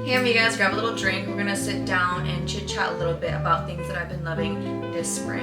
Hey amigas, grab a little drink. We're gonna sit down and chit chat a little bit about things that I've been loving this spring.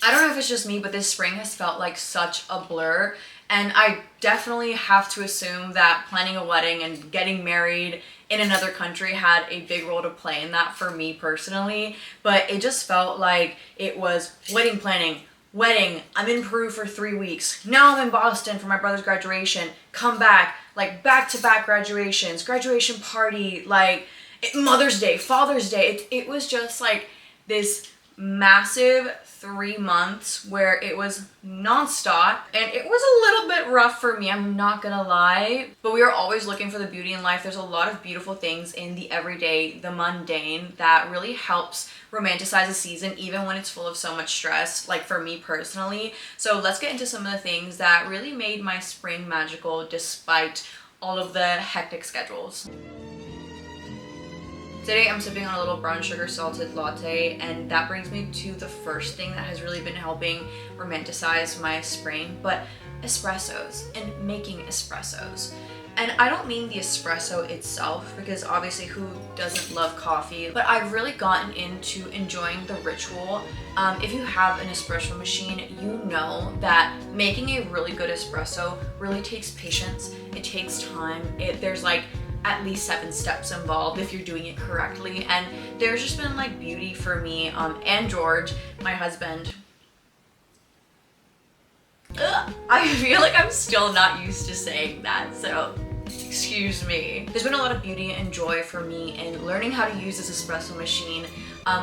I don't know if it's just me, but this spring has felt like such a blur. And I definitely have to assume that planning a wedding and getting married in another country had a big role to play in that for me personally. But it just felt like it was wedding planning, wedding, I'm in Peru for 3 weeks. Now I'm in Boston for my brother's graduation. Come back, like back-to-back graduations, graduation party, like Mother's Day, Father's Day. It was just like this massive 3 months where it was nonstop, and it was a little bit rough for me, I'm not gonna lie, but we are always looking for the beauty in life. There's a lot of beautiful things in the everyday, the mundane, that really helps romanticize a season even when it's full of so much stress, like for me personally. So let's get into some of the things that really made my spring magical despite all of the hectic schedules. Today I'm sipping on a little brown sugar salted latte, and that brings me to the first thing that has really been helping romanticize my spring, but espressos and making espressos. And I don't mean the espresso itself, because obviously who doesn't love coffee, but I've really gotten into enjoying the ritual. If you have an espresso machine, you know that making a really good espresso really takes patience, it takes time, there's like at least 7 steps involved if you're doing it correctly, and there's just been like beauty for me and George, my husband. I feel like I'm still not used to saying that, so excuse me. There's been a lot of beauty and joy for me in learning how to use this espresso machine,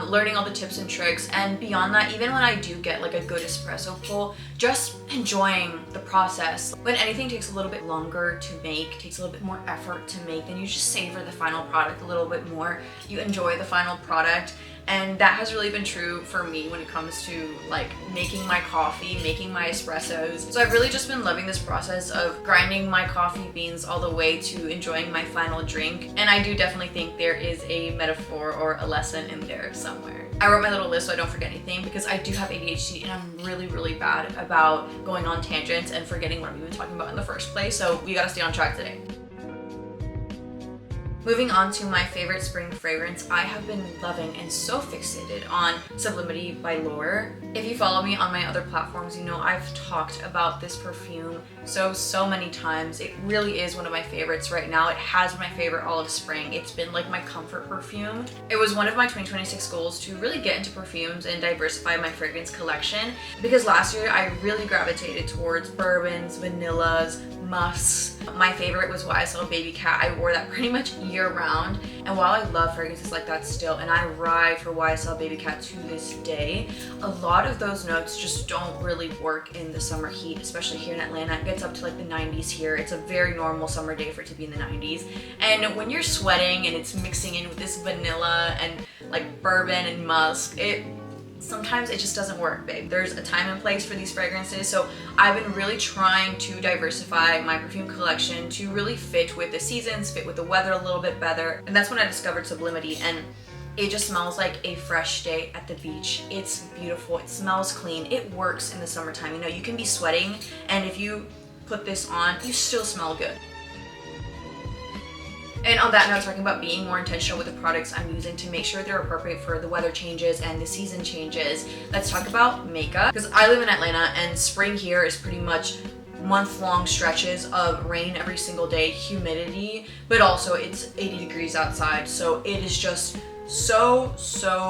learning all the tips and tricks, and beyond that, even when I do get like a good espresso pull, just enjoying the process. When anything takes a little bit longer to make, takes a little bit more effort to make, then you just savor the final product a little bit more. You enjoy the final product. And that has really been true for me when it comes to like making my coffee, making my espressos. So I've really just been loving this process of grinding my coffee beans all the way to enjoying my final drink. And I do definitely think there is a metaphor or a lesson in there somewhere. I wrote my little list so I don't forget anything, because I do have ADHD and I'm really bad about going on tangents and forgetting what I'm even talking about in the first place. So we gotta stay on track today. Moving on to my favorite spring fragrance, I have been loving and so fixated on Sublimity by L'Or. If you follow me on my other platforms, you know I've talked about this perfume so many times. It really is one of my favorites right now. It has been my favorite all of spring. It's been like my comfort perfume. It was one of my 2026 goals to really get into perfumes and diversify my fragrance collection, because last year I really gravitated towards bourbons, vanillas, musks. My favorite was YSL Baby Cat. I wore that pretty much year round, and while I love fragrances like that still, and I ride for YSL Baby Cat to this day, a lot of those notes just don't really work in the summer heat, especially here in Atlanta. It gets up to like the 90s here. It's a very normal summer day for it to be in the 90s, and when you're sweating and it's mixing in with this vanilla and like bourbon and musk, sometimes it just doesn't work, babe. There's a time and place for these fragrances, so I've been really trying to diversify my perfume collection to really fit with the seasons, fit with the weather a little bit better, and that's when I discovered Sublimity, and it just smells like a fresh day at the beach. It's beautiful, it smells clean, it works in the summertime. You know, you can be sweating, and if you put this on, you still smell good. And on that note, talking about being more intentional with the products I'm using to make sure they're appropriate for the weather changes and the season changes, let's talk about makeup. Because I live in Atlanta, and spring here is pretty much month-long stretches of rain every single day, humidity, but also it's 80 degrees outside, so it is just so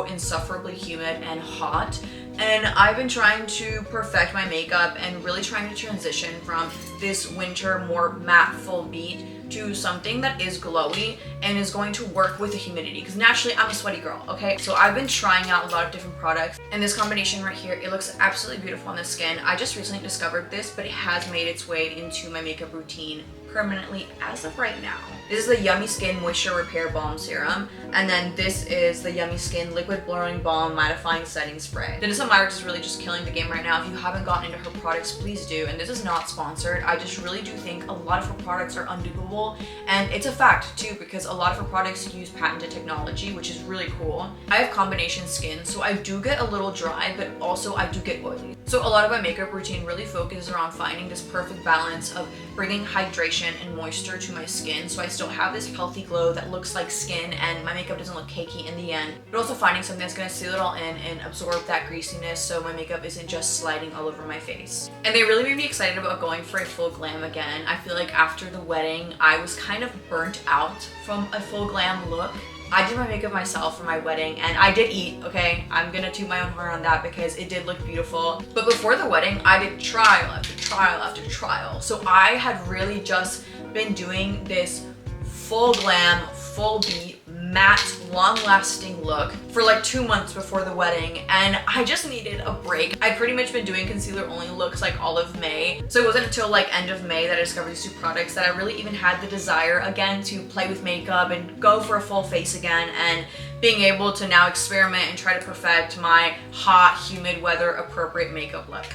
insufferably humid and hot. And I've been trying to perfect my makeup and really trying to transition from this winter more matte full beat to something that is glowy and is going to work with the humidity, because naturally I'm a sweaty girl, okay? So I've been trying out a lot of different products, and this combination right here, it looks absolutely beautiful on the skin. I just recently discovered this, but it has made its way into my makeup routine permanently as of right now. This is the Yummy Skin Moisture Repair Balm Serum, and then this is the Yummy Skin Liquid Blurring Balm Mattifying Setting Spray. Danessa Myricks is really just killing the game right now. If you haven't gotten into her products, please do, and this is not sponsored. I just really do think a lot of her products are undupable, and it's a fact too, because a lot of her products use patented technology, which is really cool. I have combination skin, so I do get a little dry, but also I do get oily. So So a lot of my makeup routine really focuses around finding this perfect balance of bringing hydration and moisture to my skin so I still have this healthy glow that looks like skin and my makeup doesn't look cakey in the end, but also finding something that's going to seal it all in and absorb that greasiness so my makeup isn't just sliding all over my face. And they really made me excited about going for a full glam again. I feel like after the wedding I was kind of burnt out from a full glam look. I did my makeup myself for my wedding and I did eat, okay? I'm gonna toot my own horn on that because it did look beautiful. But before the wedding, I did trial after trial after trial. So I had really just been doing this full glam, full beat, matte, long-lasting look for like 2 months before the wedding, and I just needed a break. I'd pretty much been doing concealer only looks like all of May, so it wasn't until like end of May that I discovered these 2 products that I really even had the desire again to play with makeup and go for a full face again, and being able to now experiment and try to perfect my hot, humid weather appropriate makeup look.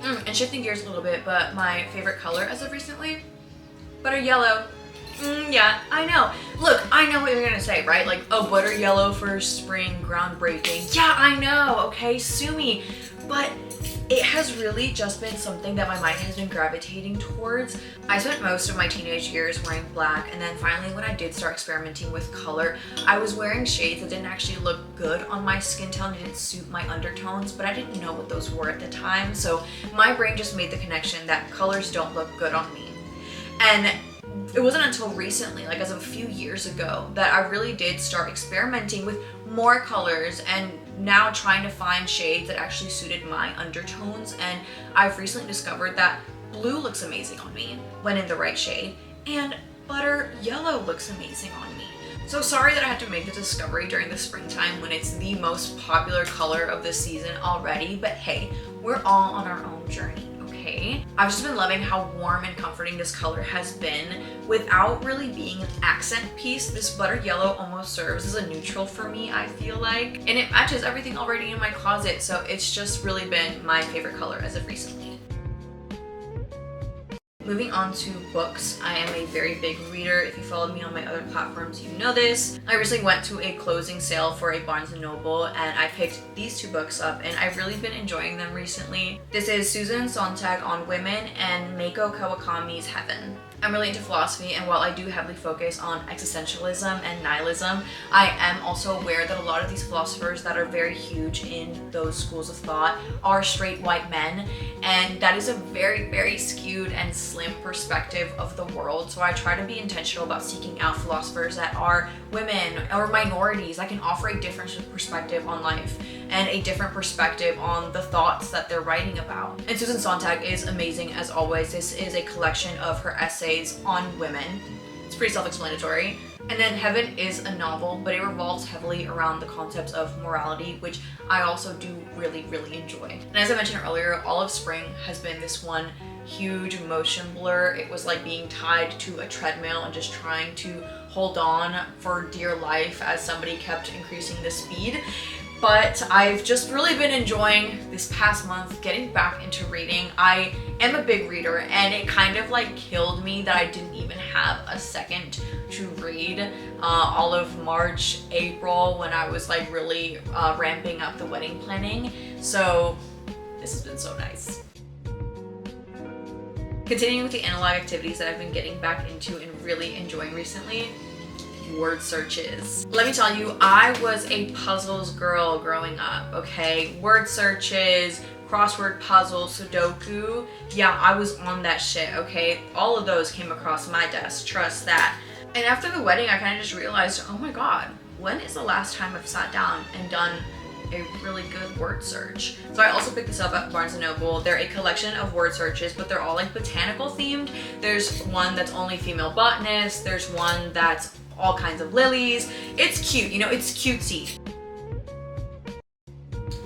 And shifting gears a little bit, but my favorite color as of recently? Butter yellow. Yeah, I know. Look, I know what you're gonna say, right? Like, oh, butter yellow for spring, groundbreaking. Yeah, I know, okay, sue me. But it has really just been something that my mind has been gravitating towards. I spent most of my teenage years wearing black, and then finally when I did start experimenting with color, I was wearing shades that didn't actually look good on my skin tone, didn't suit my undertones, but I didn't know what those were at the time, so my brain just made the connection that colors don't look good on me. And it wasn't until recently, like as of a few years ago, that I really did start experimenting with more colors and now trying to find shades that actually suited my undertones. And I've recently discovered that blue looks amazing on me when in the right shade, and butter yellow looks amazing on me. So sorry that I had to make the discovery during the springtime when it's the most popular color of the season already, but hey, we're all on our own journey. I've just been loving how warm and comforting this color has been without really being an accent piece. This butter yellow almost serves as a neutral for me, I feel like, and it matches everything already in my closet, so it's just really been my favorite color as of recently. Moving on to books, I am a very big reader. If you followed me on my other platforms, you know this. I recently went to a closing sale for a Barnes & Noble and I picked these 2 books up and I've really been enjoying them recently. This is Susan Sontag on Women and Meiko Kawakami's Heaven. I'm really into philosophy, and while I do heavily focus on existentialism and nihilism, I am also aware that a lot of these philosophers that are very huge in those schools of thought are straight white men, and that is a very, very skewed and slim perspective of the world. So I try to be intentional about seeking out philosophers that are women or minorities that can offer a different perspective on life and a different perspective on the thoughts that they're writing about. And Susan Sontag is amazing as always. This is a collection of her essays on women. It's pretty self-explanatory. And then Heaven is a novel, but it revolves heavily around the concepts of morality, which I also do really, really enjoy. And as I mentioned earlier, all of spring has been this one huge motion blur. It was like being tied to a treadmill and just trying to hold on for dear life as somebody kept increasing the speed. But I've just really been enjoying this past month getting back into reading. I am a big reader, and it kind of like killed me that I didn't even have a second to read all of March, April, when I was like really ramping up the wedding planning. So this has been so nice. Continuing with the analog activities that I've been getting back into and really enjoying recently, word searches. Let me tell you, I was a puzzles girl growing up, okay? Word searches, crossword puzzles, Sudoku. Yeah, I was on that shit, okay? All of those came across my desk, trust that. And after the wedding, I kind of just realized, oh my god, when is the last time I've sat down and done a really good word search? So I also picked this up at Barnes & Noble. They're a collection of word searches, but they're all like botanical themed. There's one that's only female botanists. There's one that's all kinds of lilies. It's cute, you know, it's cutesy.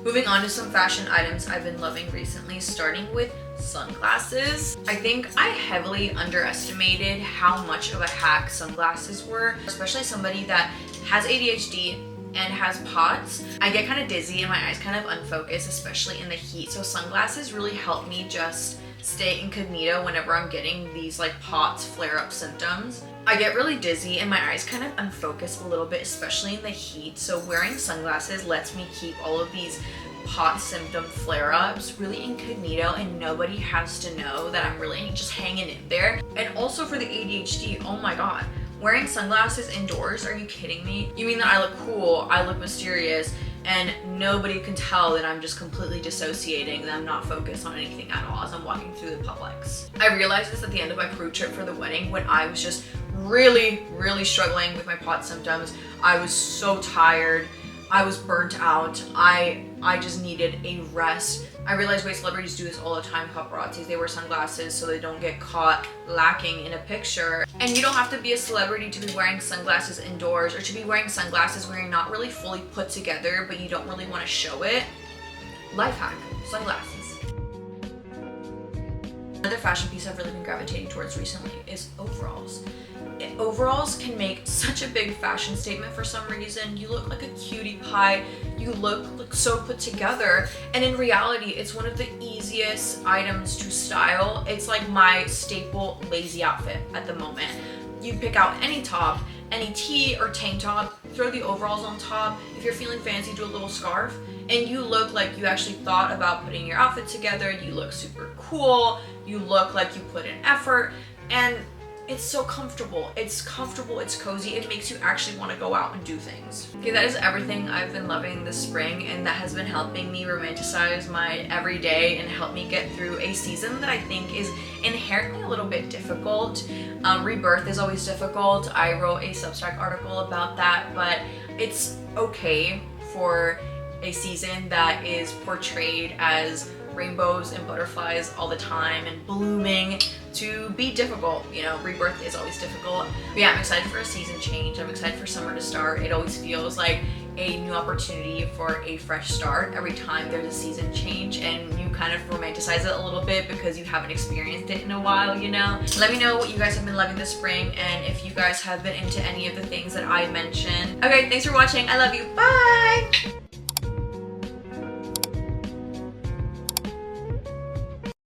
Moving on to some fashion items I've been loving recently, starting with sunglasses. I think I heavily underestimated how much of a hack sunglasses were, especially somebody that has ADHD and has POTS. I get kind of dizzy and my eyes kind of unfocused, especially in the heat. So sunglasses really help me just stay incognito whenever I'm getting these like POTS flare-up symptoms. I get really dizzy and my eyes kind of unfocus a little bit, especially in the heat. So wearing sunglasses lets me keep all of these pot symptom flare-ups really incognito, and nobody has to know that I'm really just hanging in there. And also for the ADHD, oh my god, wearing sunglasses indoors, are you kidding me? You mean that I look cool, I look mysterious, and nobody can tell that I'm just completely dissociating, that I'm not focused on anything at all as I'm walking through the Publix. I realized this at the end of my Peru trip for the wedding, when I was just really struggling with my pot symptoms. I was so tired, I was burnt out, I just needed a rest. I realize white celebrities do this all the time, paparazzis. They wear sunglasses so they don't get caught lacking in a picture. And you don't have to be a celebrity to be wearing sunglasses indoors, or to be wearing sunglasses where you're not really fully put together but you don't really want to show it. Life hack, sunglasses. Another fashion piece I've really been gravitating towards recently is overalls. Overalls can make such a big fashion statement for some reason. You look like a cutie pie, you look so put together, and in reality it's one of the easiest items to style. It's like my staple lazy outfit at the moment. You pick out any top, any tee or tank top, throw the overalls on top. If you're feeling fancy, do a little scarf, and you look like you actually thought about putting your outfit together. You look super cool, you look like you put in effort, and it's so comfortable. It's comfortable, it's cozy, it makes you actually want to go out and do things. Okay, that is everything I've been loving this spring, and that has been helping me romanticize my everyday and help me get through a season that I think is inherently a little bit difficult. Rebirth is always difficult. I wrote a Substack article about that, but it's okay for a season that is portrayed as rainbows and butterflies all the time and blooming to be difficult. You know, rebirth is always difficult. But yeah, I'm excited for a season change. I'm excited for summer to start. It always feels like a new opportunity for a fresh start every time there's a season change, and you kind of romanticize it a little bit because you haven't experienced it in a while, you know? Let me know what you guys have been loving this spring, and if you guys have been into any of the things that I mentioned. Okay, thanks for watching. I love you. Bye!